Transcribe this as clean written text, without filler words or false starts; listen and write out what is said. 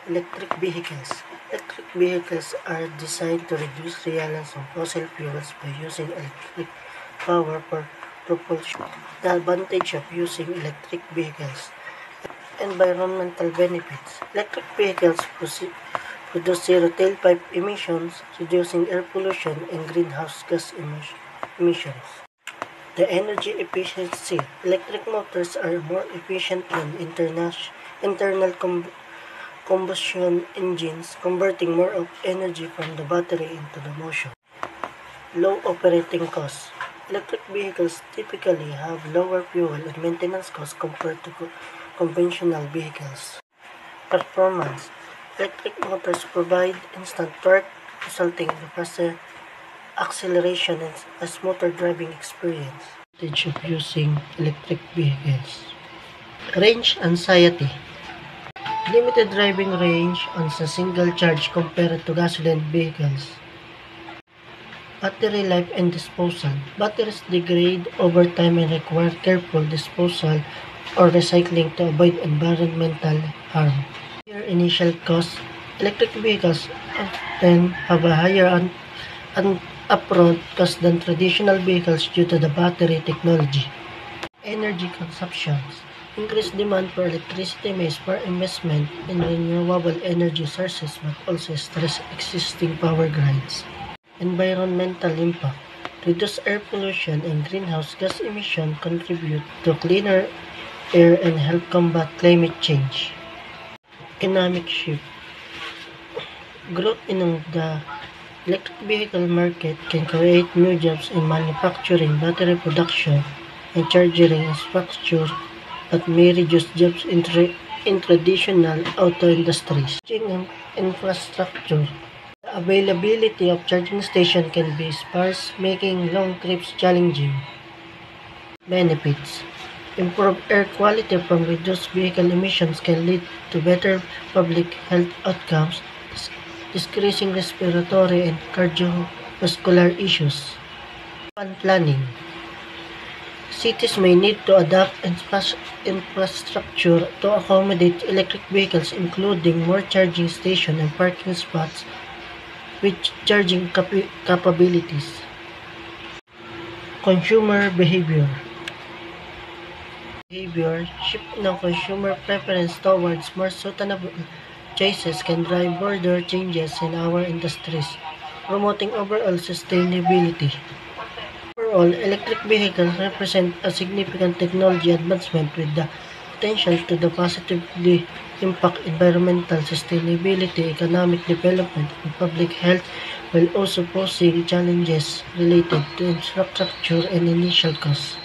Electric vehicles. Electric vehicles are designed to reduce reliance on fossil fuels by using electric power for propulsion. The advantage of using electric vehicles. Environmental benefits. Electric vehicles produce zero tailpipe emissions, reducing air pollution and greenhouse gas emissions. The energy efficiency. Electric motors are more efficient than internal combustion engines, converting more of energy from the battery into the motion. Low operating costs. Electric vehicles typically have lower fuel and maintenance costs compared to conventional vehicles. Performance. Electric motors provide instant torque, resulting in faster acceleration and a smoother driving experience. Advantage of using electric vehicles. Range anxiety. Limited driving range on a single charge compared to gasoline vehicles. Battery life and disposal. Batteries degrade over time and require careful disposal or recycling to avoid environmental harm. Higher initial costs. Electric vehicles often have a higher upfront cost than traditional vehicles due to the battery technology. Energy consumptions. Increased demand for electricity may spur investment in renewable energy sources but also stress existing power grids. Environmental impact. Reduced air pollution and greenhouse gas emission contribute to cleaner air and help combat climate change. Economic shift. Growth in the electric vehicle market can create new jobs in manufacturing, battery production, and charging infrastructure but may reduce jobs in traditional auto industries. Charging infrastructure. The availability of charging stations can be sparse, making long trips challenging. Benefits. Improved air quality from reduced vehicle emissions can lead to better public health outcomes, decreasing respiratory and cardiovascular issues. Urban planning. Cities may need to adapt infrastructure to accommodate electric vehicles, including more charging stations and parking spots with charging capabilities. Consumer behavior. Shift ng consumer preference towards more sustainable choices can drive broader changes in our industries, promoting overall sustainability. Overall, electric vehicles represent a significant technology advancement with the potential to positively impact environmental sustainability, economic development, and public health, while also posing challenges related to infrastructure and initial costs.